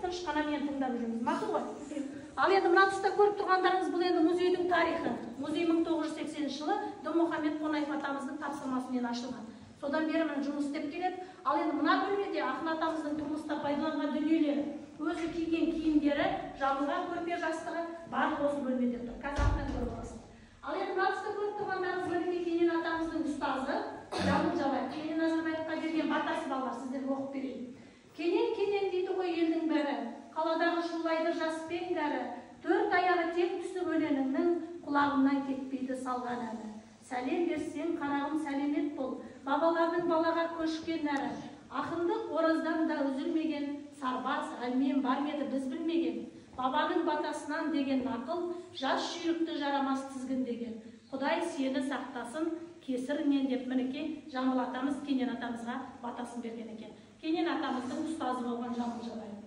тыныш қана мені тыңдап жүріңіз, мақұл ғой? Ал енді мына тұста көріп тұрғандарыңыз бұл енді музейдің тарихы. Музей 1980 жылы Дінмұхамед Қонаев атамыздың тапсырмасымен ашылған. Содан бері міне жұмыс істеп келеді. Ал енді мына бөлмеде Ақын атамыздың тұрмыста пайдаланған дүниелері, өзі киген киімдері, жабылған көрпе жастығы барлығы осы бөлмеде тұр. Қазір артынан көріп аласыз. Ал енді мына тұста көріп тұрғандарыңыз мінекей Кенен атамыздың ұстазы Жамбыл Жабаев. Кенен Назарбаевқа берген батасы балалар, сіздерге оқып берейін. Кенен дейді ғой елдің бәрі, қаладағы шулайды жаспен кәрі, төрт аяғы тек түсіп өлеңіңнің құлағымнан кетпейді салған әні. Сәлем берсең қарағым сәлемет бол, бабалардың балаға көшкен әрі. Ақындық ораздан да үзілмеген, сарбаз әлмен бар меді біз білмеген. Бабаның батасынан деген нақыл, жас жүйрікті жарамас тізгін деген. Құдай сені сақтасын кесірінен деп мінекей Жамбыл атамыз Кенен атамызға батасын берген екен. Кенен атамыздың ұстазы болған Жамбыл Жабаев.